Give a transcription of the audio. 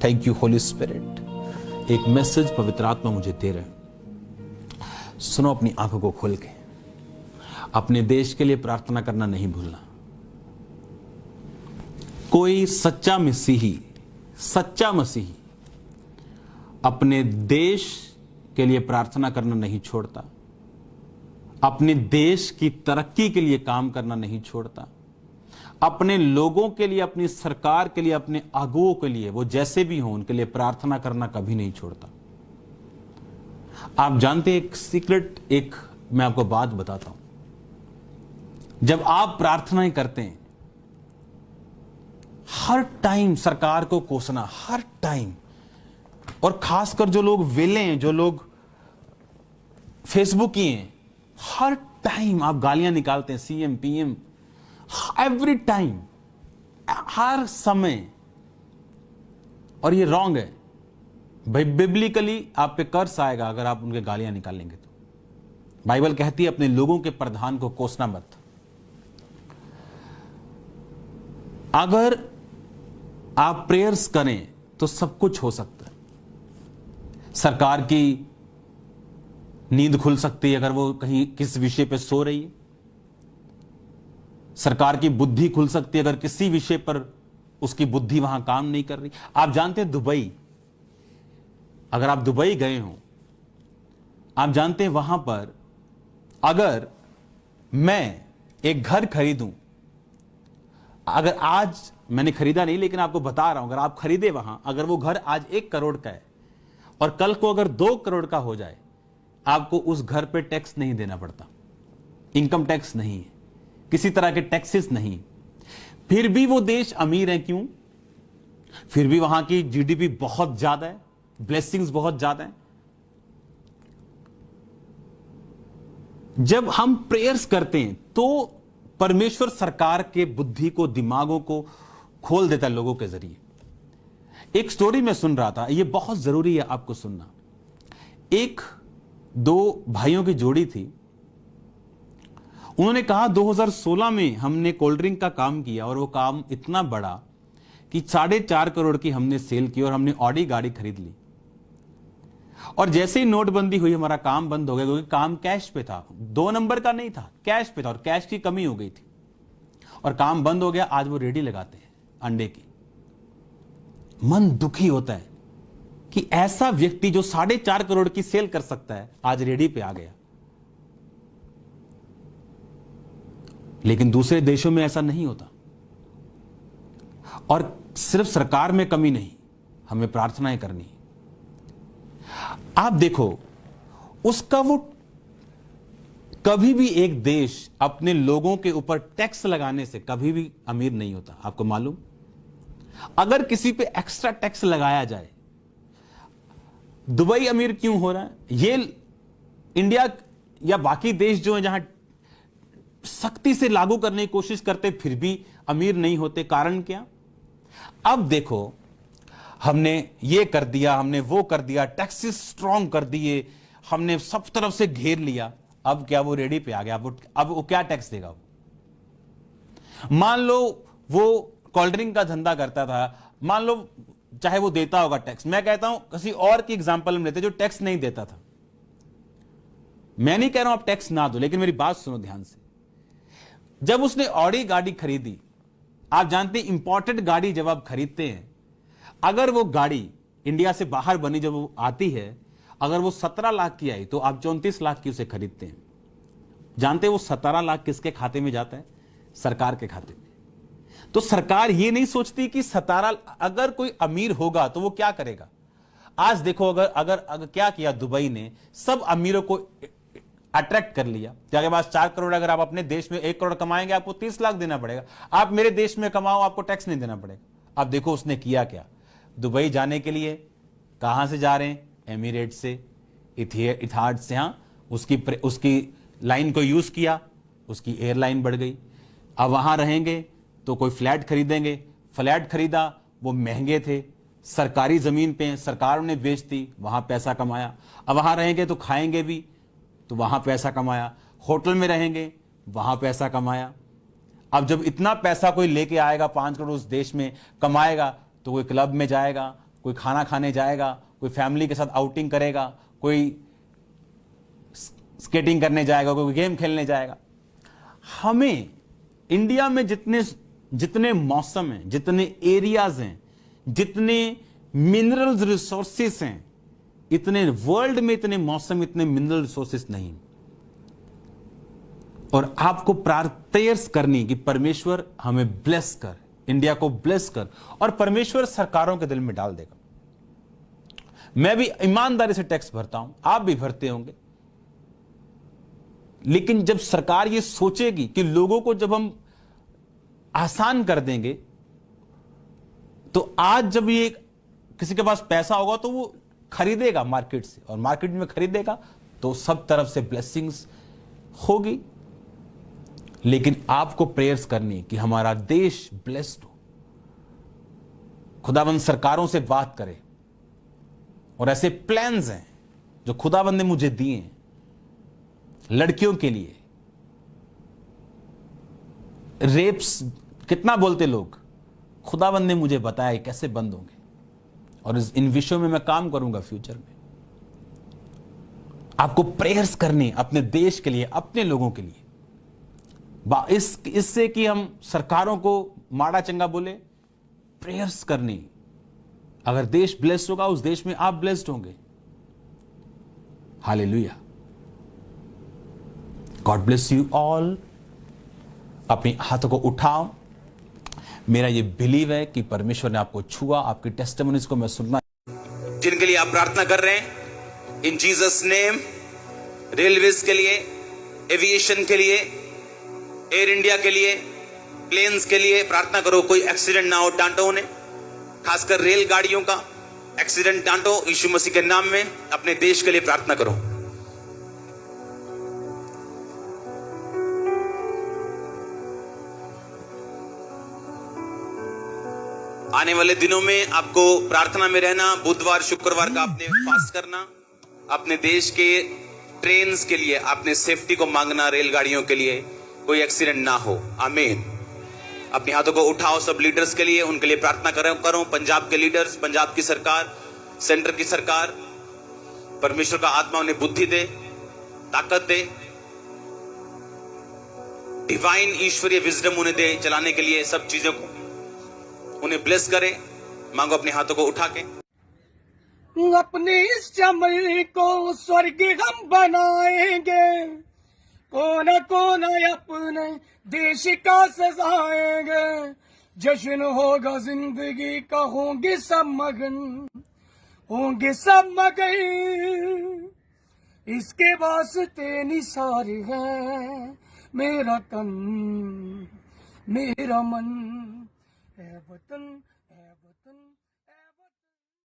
Thank you Holi spirit. एक message पवित्र आत्मा मुझे दे रहे हैं, सुनो अपनी आंखों को खोल के। अपने देश के लिए प्रार्थना करना नहीं भूलना। कोई सच्चा मसीही अपने देश के लिए प्रार्थना करना नहीं छोड़ता, अपने देश की तरक्की के लिए काम करना नहीं छोड़ता, अपने लोगों के लिए, अपनी सरकार के लिए, अपने अगुओं के लिए, वो जैसे भी हों उनके लिए प्रार्थना करना कभी नहीं छोड़ता। आप जानते हैं एक सीक्रेट, एक मैं आपको बात बताता हूं। जब आप प्रार्थनाएं करते हैं, हर टाइम सरकार को कोसना, हर टाइम, और खासकर जो लोग वेले हैं, जो लोग फेसबुक ही हैं, हर टाइम आप गालियां निकालते हैं, सीएम पीएम, एवरी टाइम, हर समय। और ये रॉन्ग है भाई। बिब्लिकली आप पे कर्स आएगा अगर आप उनके गालियां निकालेंगे तो। बाइबल कहती है अपने लोगों के प्रधान को कोसना मत। अगर आप प्रेयर्स करें तो सब कुछ हो सकता है। सरकार की नींद खुल सकती है अगर वो कहीं किस विषय पे सो रही है। सरकार की बुद्धि खुल सकती है अगर किसी विषय पर उसकी बुद्धि वहां काम नहीं कर रही। आप जानते हैं दुबई, अगर आप दुबई गए हो, आप जानते हैं वहां पर अगर मैं एक घर खरीदूं, अगर आज मैंने खरीदा नहीं लेकिन आपको बता रहा हूं, अगर आप खरीदे वहां, अगर वो घर आज 1 करोड़ का है और कल को अगर 2 करोड़ का हो जाए, आपको उस घर पे टैक्स नहीं देना पड़ता। इनकम टैक्स नहीं है, किसी तरह के टैक्सेस नहीं। फिर भी वो देश अमीर है। क्यों? फिर भी वहां की जीडीपी बहुत ज्यादा है, ब्लेसिंग्स बहुत ज्यादा है। जब हम प्रेयर्स करते हैं तो परमेश्वर सरकार के बुद्धि को, दिमागों को खोल देता है लोगों के जरिए। एक स्टोरी में सुन रहा था, ये बहुत जरूरी है आपको सुनना। एक 2 भाइयों की जोड़ी थी। उन्होंने कहा 2016 में हमने कोल्ड ड्रिंक का काम किया और वो काम इतना बड़ा कि 4.5 करोड़ की हमने सेल की और हमने ऑडी गाड़ी खरीद ली। और जैसे ही नोटबंदी हुई हमारा काम बंद हो गया, क्योंकि काम कैश पे था, 2 नंबर का नहीं था, कैश पे था और कैश की कमी हो गई थी और काम बंद हो गया। आज वो रेडी लगाते हैं अंडे की। मन दुखी होता है कि ऐसा व्यक्ति जो 4.5 करोड़ की सेल कर सकता है आज रेडी पे आ गया। लेकिन दूसरे देशों में ऐसा नहीं होता। और सिर्फ सरकार में कमी नहीं, हमें प्रार्थनाएं करनी। आप देखो, उसका वो कभी भी एक देश अपने लोगों के ऊपर टैक्स लगाने से कभी भी अमीर नहीं होता। आपको मालूम, अगर किसी पे एक्स्ट्रा टैक्स लगाया जाए, दुबई अमीर क्यों हो रहा है? ये इंडिया या बाकी देश जो है जहां सख्ती से लागू करने की कोशिश करते फिर भी अमीर नहीं होते। कारण क्या? अब देखो, हमने ये कर दिया, हमने वो कर दिया, टैक्सेस स्ट्रॉन्ग कर दिए, हमने सब तरफ से घेर लिया। अब क्या वो रेडी पे आ गया? अब वो क्या टैक्स देगा? मान लो वो कोल्ड ड्रिंक का धंधा करता था, मान लो चाहे वो देता होगा टैक्स। मैं कहता हूं किसी और की एग्जांपल में लेते जो टैक्स नहीं देता था। मैं नहीं कह रहा हूं आप टैक्स ना दो, लेकिन मेरी बात सुनो ध्यान से। जब उसने ऑडी गाड़ी खरीदी, आप जानते हैं इंपोर्टेड गाड़ी जब आप खरीदते हैं, अगर वो गाड़ी इंडिया से बाहर बनी जब वो आती है, अगर वो 17 लाख की आई तो आप 34 लाख की उसे खरीदते हैं। जानते हैं वो 17 लाख किसके खाते में जाता है? सरकार के खाते में। तो सरकार ये नहीं सोचती कि 17, अगर कोई अमीर होगा तो वो क्या करेगा। आज देखो, अगर क्या किया दुबई ने, सब अमीरों को अट्रैक्ट कर लिया। आपके पास 4 करोड़, अगर आप अपने देश में 1 करोड़ कमाएंगे आपको 30 लाख देना पड़ेगा। आप मेरे देश में कमाओ, आपको टैक्स नहीं देना पड़ेगा। अब देखो उसने किया क्या। दुबई जाने के लिए कहां से जा रहे हैं? एमिरेट से, इथिहाड से। उसकी लाइन को यूज किया, उसकी एयरलाइन बढ़ गई। अब वहां रहेंगे तो कोई फ्लैट खरीदेंगे, फ्लैट खरीदा, वो महंगे थे, सरकारी जमीन पे सरकार ने बेच दी, वहां पैसा कमाया। अब वहां रहेंगे तो खाएंगे भी, तो वहां पैसा कमाया। होटल में रहेंगे, वहां पैसा कमाया। अब जब इतना पैसा कोई लेके आएगा, 5 करोड़ उस देश में कमाएगा, तो कोई क्लब में जाएगा, कोई खाना खाने जाएगा, कोई फैमिली के साथ आउटिंग करेगा, कोई स्केटिंग करने जाएगा, कोई गेम खेलने जाएगा। हमें इंडिया में जितने मौसम हैं, जितने एरियाज हैं, जितने मिनरल्स रिसोर्सेस हैं, इतने वर्ल्ड में इतने मौसम, इतने मिनरल रिसोर्सेस नहीं। और आपको प्रेयर्स करनी कि परमेश्वर हमें ब्लेस कर, इंडिया को ब्लेस कर, और परमेश्वर सरकारों के दिल में डाल देगा। मैं भी ईमानदारी से टैक्स भरता हूं, आप भी भरते होंगे, लेकिन जब सरकार ये सोचेगी कि लोगों को जब हम आसान कर देंगे, तो आज जब ये किसी के पास पैसा होगा तो वो खरीदेगा मार्केट से, और मार्केट में खरीदेगा तो सब तरफ से ब्लेसिंग्स होगी। लेकिन आपको प्रेयर्स करनी कि हमारा देश ब्लेस्ड हो, खुदावंद सरकारों से बात करे, और ऐसे प्लान्स हैं जो खुदावंद ने मुझे दिए हैं लड़कियों के लिए। रेप्स कितना बोलते लोग, खुदावंद ने मुझे बताया कैसे बंद होंगे, और इन विषयों में मैं काम करूंगा फ्यूचर में। आपको प्रेयर्स करनी अपने देश के लिए, अपने लोगों के लिए, इससे कि हम सरकारों को माड़ा चंगा बोले, प्रेयर्स करनी। अगर देश ब्लेस्ड होगा, उस देश में आप ब्लेस्ड होंगे। Hallelujah. God bless you all. अपने हाथों को उठाओ। मेरा ये बिलीव है कि परमेश्वर ने आपको छुआ। आपकी टेस्टिमोनीज को मैं सुनना, जिनके लिए आप प्रार्थना कर रहे हैं, इन जीसस नेम, रेलवेज के लिए, एविएशन के लिए, एयर इंडिया के लिए, प्लेन्स के लिए प्रार्थना करो। कोई एक्सीडेंट ना हो टांटो ने, खासकर रेलगाड़ियों का एक्सीडेंट टांटो यीशु मसीह के नाम में। अपने देश के लिए प्रार्थना करो। आने वाले दिनों में आपको प्रार्थना में रहना। बुधवार शुक्रवार का आपने फास्ट करना। अपने देश के ट्रेन्स के लिए आपने सेफ्टी को मांगना, रेलगाड़ियों के लिए कोई एक्सीडेंट ना हो। आमीन। अपने हाथों को उठाओ सब लीडर्स के लिए, उनके लिए प्रार्थना करो। पंजाब के लीडर्स, पंजाब की सरकार, सेंटर की सरकार, परमेश्वर का आत्मा उन्हें बुद्धि दे, ताकत दे, डिवाइन ईश्वरीय विजडम उन्हें दे चलाने के लिए सब चीजों को, उन्हें ब्लेस करे। मांगो अपने हाथों को उठा के। अपने इस चमन को स्वर्ग हम बनाएंगे, कोना कोना अपने देश का सजाएंगे। जश्न होगा जिंदगी का, होंगे सब मगन, होंगे सब मगन। इसके वास्ते निसार है मेरा तन, मेरा मन, है वतन, है वतन।